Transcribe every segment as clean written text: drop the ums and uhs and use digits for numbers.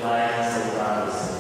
vai soltar você.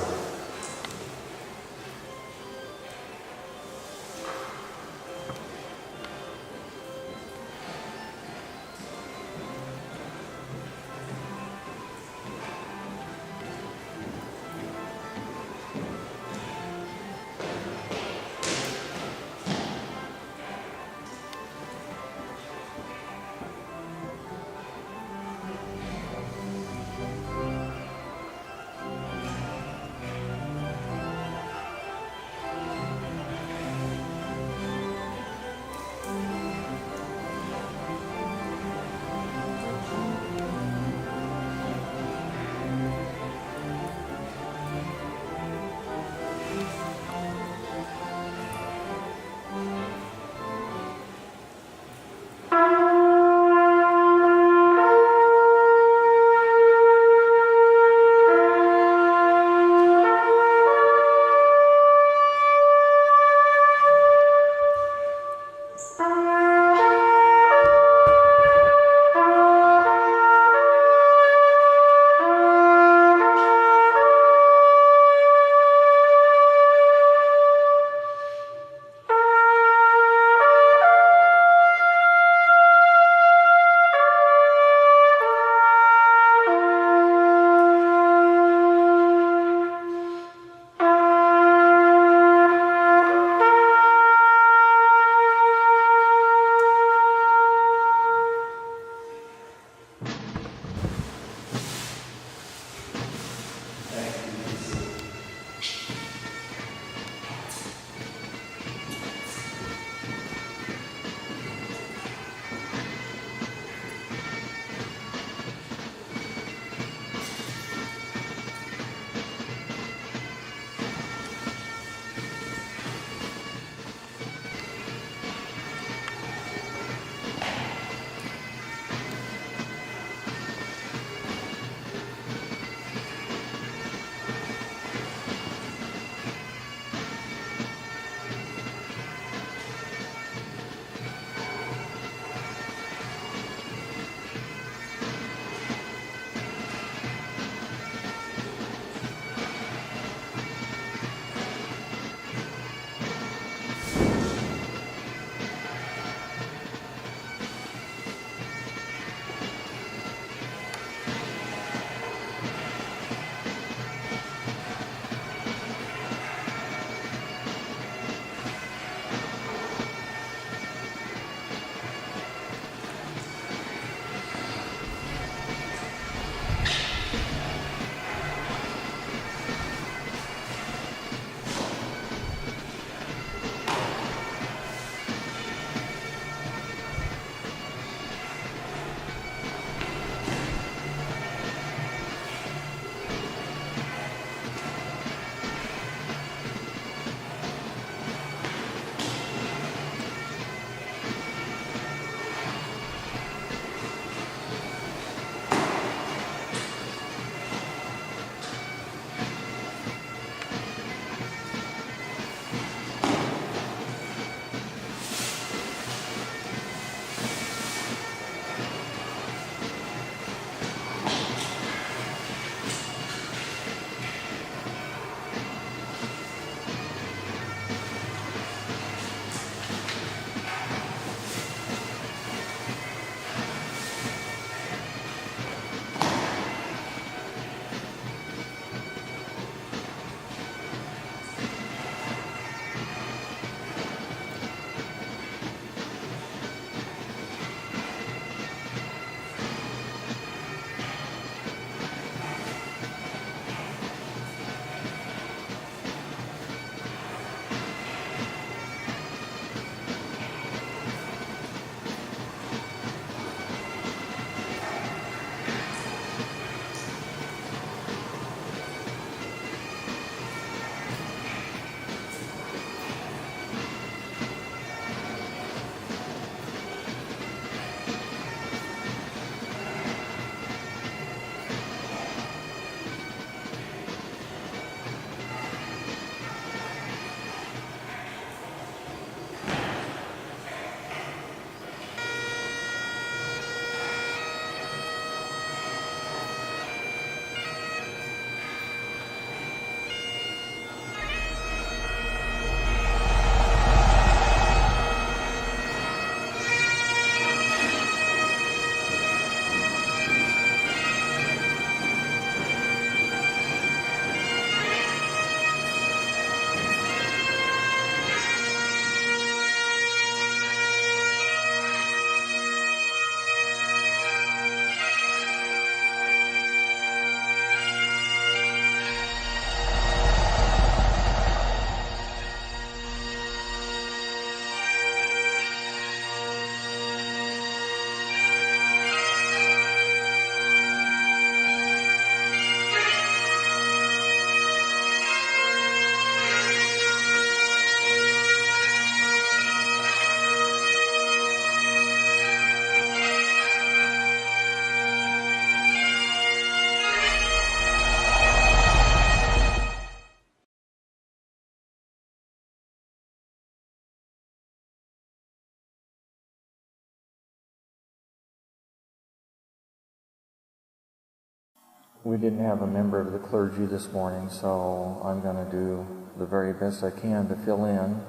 We didn't have a member of the clergy this morning, so I'm going to do the very best I can to fill in.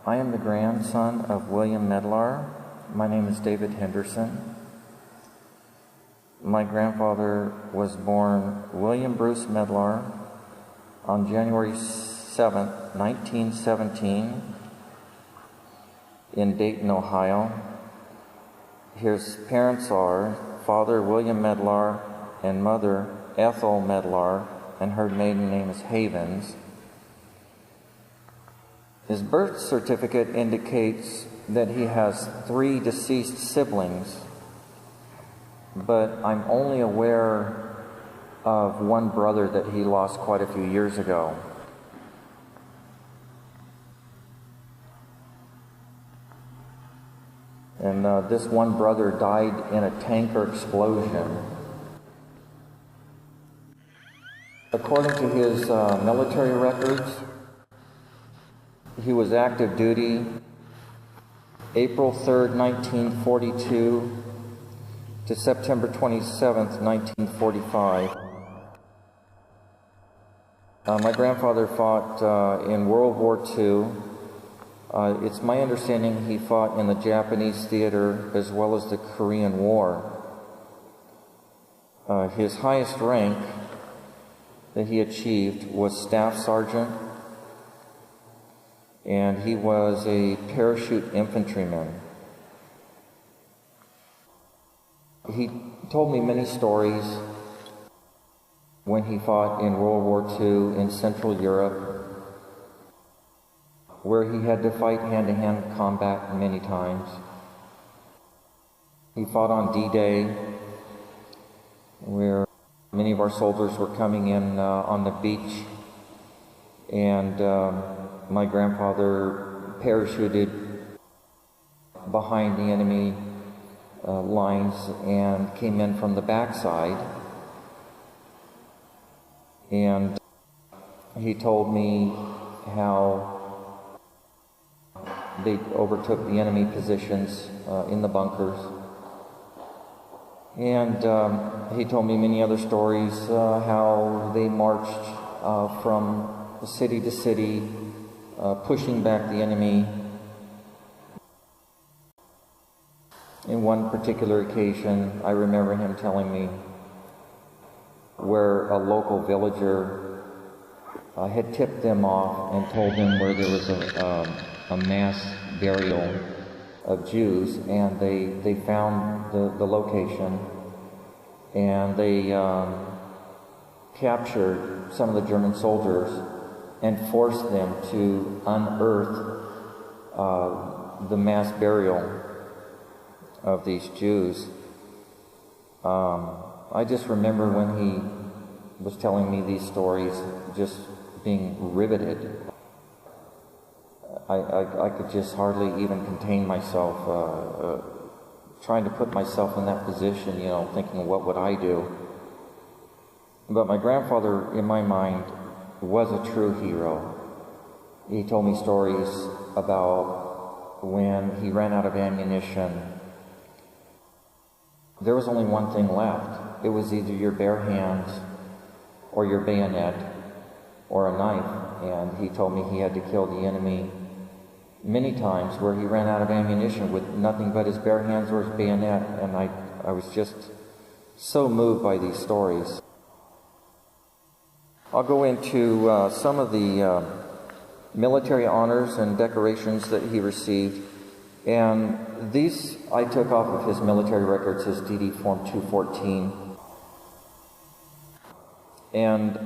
I am the grandson of William Medlar. My name is David Henderson. My grandfather was born William Bruce Medlar on January 7th, 1917 in Dayton, Ohio. His parents are Father William Medlar and Mother Ethel Medlar, and her maiden name is Havens. His birth certificate indicates that he has 3 deceased siblings, but I'm only aware of one brother that he lost quite a few years ago. And this one brother died in a tanker explosion. According to his military records, he was active duty April 3rd, 1942 to September 27th, 1945. My grandfather fought in World War II. It's my understanding he fought in the Japanese theater as well as the Korean War. His highest rank that he achieved was Staff Sergeant, and he was a parachute infantryman. He told me many stories when he fought in World War II in Central Europe, where he had to fight hand-to-hand combat many times. He fought on D-Day, where many of our soldiers were coming in on the beach, and my grandfather parachuted behind the enemy lines and came in from the backside. And he told me how they overtook the enemy positions in the bunkers. And he told me many other stories, how they marched from city to city, pushing back the enemy. In one particular occasion, I remember him telling me where a local villager had tipped them off and told them where there was a mass burial of Jews, and they found the location, and they captured some of the German soldiers and forced them to unearth the mass burial of these Jews. I just remember when he was telling me these stories, just being riveted. I could just hardly even contain myself, trying to put myself in that position, thinking, what would I do? But my grandfather, in my mind, was a true hero. He told me stories about when he ran out of ammunition. There was only one thing left. It was either your bare hands or your bayonet or a knife. And he told me he had to kill the enemy many times where he ran out of ammunition with nothing but his bare hands or his bayonet. And I was just so moved by these stories. I'll go into some of the military honors and decorations that he received. And these I took off of his military records, his DD Form 214. And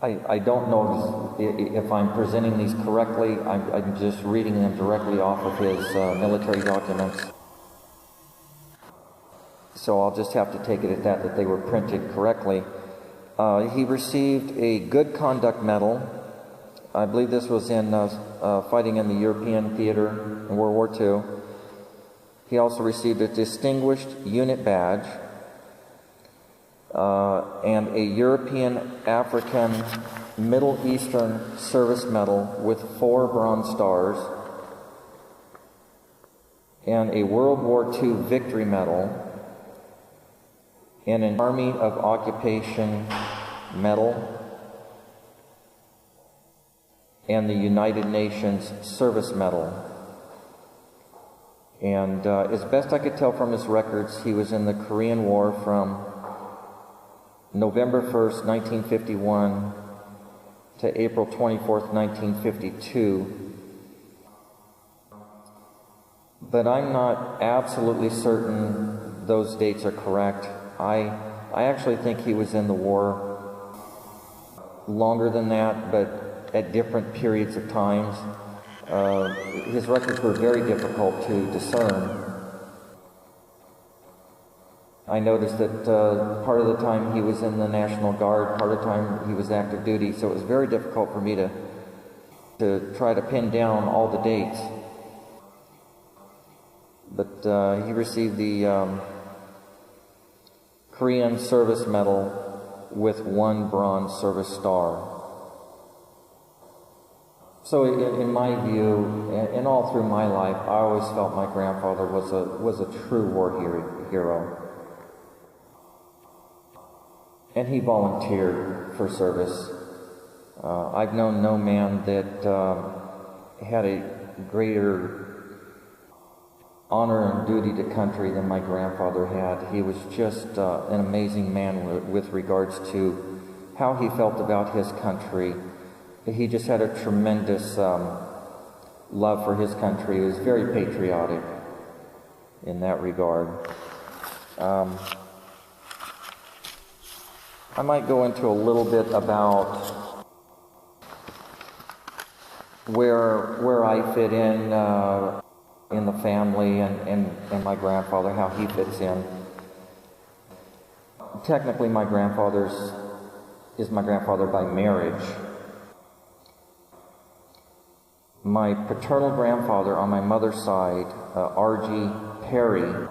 I don't know if I'm presenting these correctly. I'm just reading them directly off of his military documents. So I'll just have to take it at that they were printed correctly. He received a Good Conduct Medal. I believe this was in fighting in the European theater in World War II. He also received a Distinguished Unit Badge and a European African Middle Eastern Service Medal with 4 Bronze Stars, and a World War II Victory Medal, and an Army of Occupation Medal, and the United Nations Service Medal. And as best I could tell from his records, he was in the Korean War from November 1st, 1951 to April 24th, 1952. But I'm not absolutely certain those dates are correct. I actually think he was in the war longer than that, but at different periods of times. His records were very difficult to discern. I noticed that part of the time he was in the National Guard, part of the time he was active duty, so it was very difficult for me to try to pin down all the dates. But he received the Korean Service Medal with 1 Bronze Service Star. So in my view, and all through my life, I always felt my grandfather was a true war hero. And he volunteered for service. I've known no man that had a greater honor and duty to country than my grandfather had. He was just an amazing man with regards to how he felt about his country. He just had a tremendous love for his country. He was very patriotic in that regard. I might go into a little bit about where I fit in the family and my grandfather, how he fits in. Technically, my grandfather is my grandfather by marriage. My paternal grandfather on my mother's side, R.G. Perry,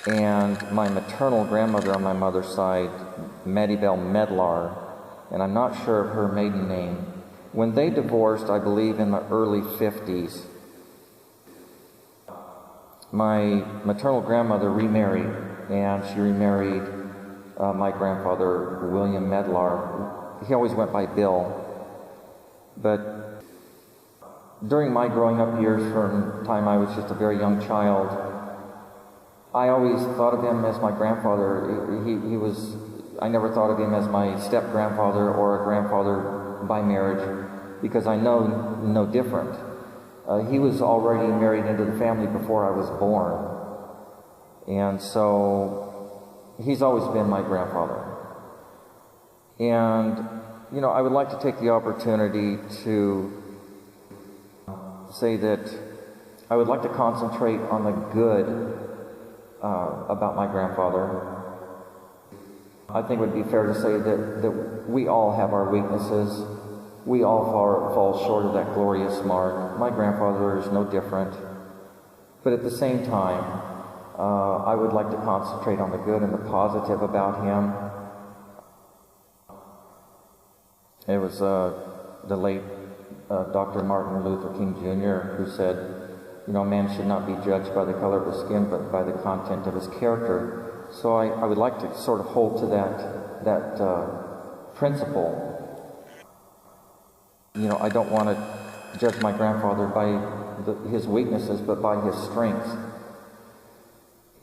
and my maternal grandmother on my mother's side, Medlar, and I'm not sure of her maiden name. When they divorced, I believe in the early 50s, my maternal grandmother remarried, and she remarried my grandfather, William Medlar. He always went by Bill, but during my growing up years, from the time I was just a very young child, I always thought of him as my grandfather. I never thought of him as my step-grandfather or a grandfather by marriage, because I know no different. He was already married into the family before I was born. And so he's always been my grandfather. And, you know, I would like to take the opportunity to say that I would like to concentrate on the good about my grandfather. I think it would be fair to say that we all have our weaknesses. We all fall short of that glorious mark. My grandfather is no different. But at the same time, I would like to concentrate on the good and the positive about him. It was the late Dr. Martin Luther King Jr. who said, you know, man should not be judged by the color of his skin, but by the content of his character. So I would like to sort of hold to that principle. You know, I don't want to judge my grandfather by his weaknesses, but by his strengths.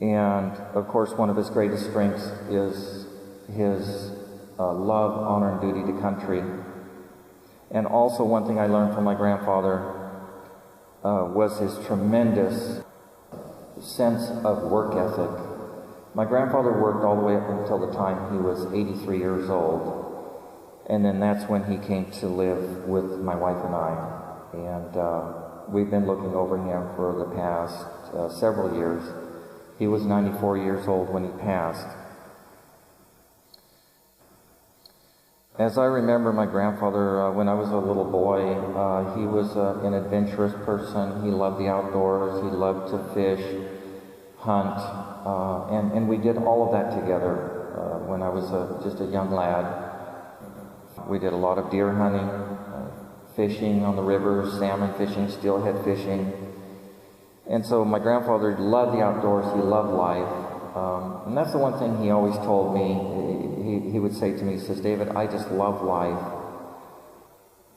And, of course, one of his greatest strengths is his love, honor, and duty to country. And also one thing I learned from my grandfather was his tremendous sense of work ethic. My grandfather worked all the way up until the time he was 83 years old. And then that's when he came to live with my wife and I. And we've been looking over him for the past several years. He was 94 years old when he passed. As I remember my grandfather, when I was a little boy, he was an adventurous person. He loved the outdoors. He loved to fish, hunt, and we did all of that together when I was just a young lad. We did a lot of deer hunting, fishing on the rivers, salmon fishing, steelhead fishing. And so my grandfather loved the outdoors. He loved life. And that's the one thing he always told me. He would say to me, he says, David, I just love life.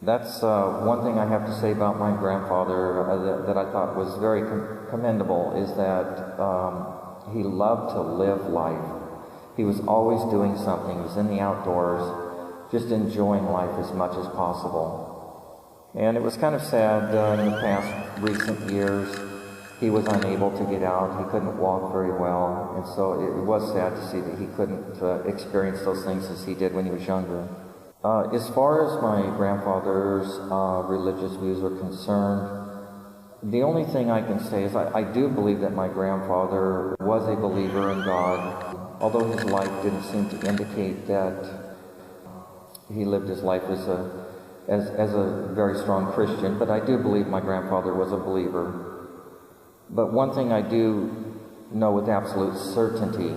That's one thing I have to say about my grandfather that I thought was very commendable, is that he loved to live life. He was always doing something. He was in the outdoors, just enjoying life as much as possible. And it was kind of sad in the past recent years. He was unable to get out. He couldn't walk very well. And so it was sad to see that he couldn't experience those things as he did when he was younger. As far as my grandfather's religious views are concerned, the only thing I can say is I do believe that my grandfather was a believer in God, although his life didn't seem to indicate that he lived his life as a very strong Christian, but I do believe my grandfather was a believer. But one thing I do know with absolute certainty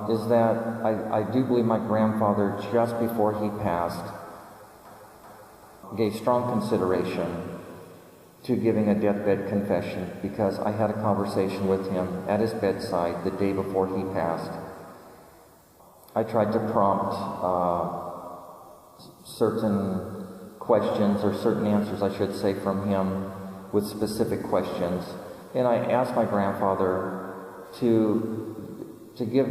is that I do believe my grandfather, just before he passed, gave strong consideration to giving a deathbed confession, because I had a conversation with him at his bedside the day before he passed. I tried to prompt certain questions, or certain answers, I should say, from him with specific questions. And I asked my grandfather to give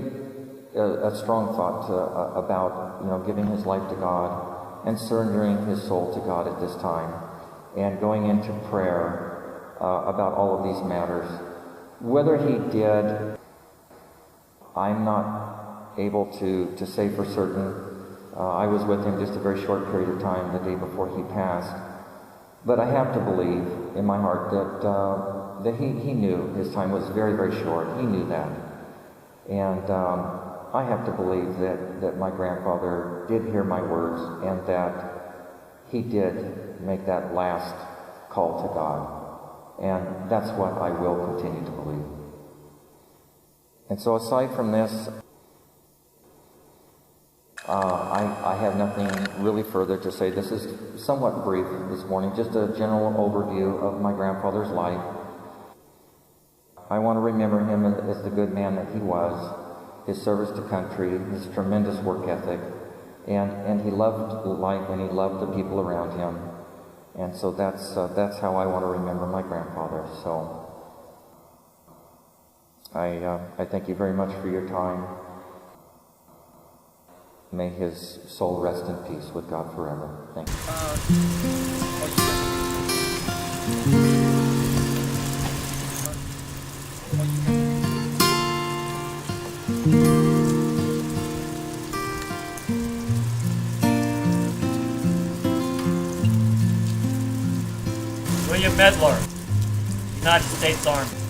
a strong thought about giving his life to God and surrendering his soul to God at this time, and going into prayer about all of these matters. Whether he did, I'm not able to say for certain. I was with him just a very short period of time the day before he passed. But I have to believe in my heart that he knew his time was very, very short. He knew that. And I have to believe that my grandfather did hear my words, and that he did make that last call to God. And that's what I will continue to believe. And so aside from this, I have nothing really further to say. This is somewhat brief this morning, just a general overview of my grandfather's life. I want to remember him as the good man that he was, his service to country, his tremendous work ethic, and he loved life, and he loved the people around him. And so that's how I want to remember my grandfather. So I thank you very much for your time. May his soul rest in peace with God forever. Thank you. William Medlar, United States Army.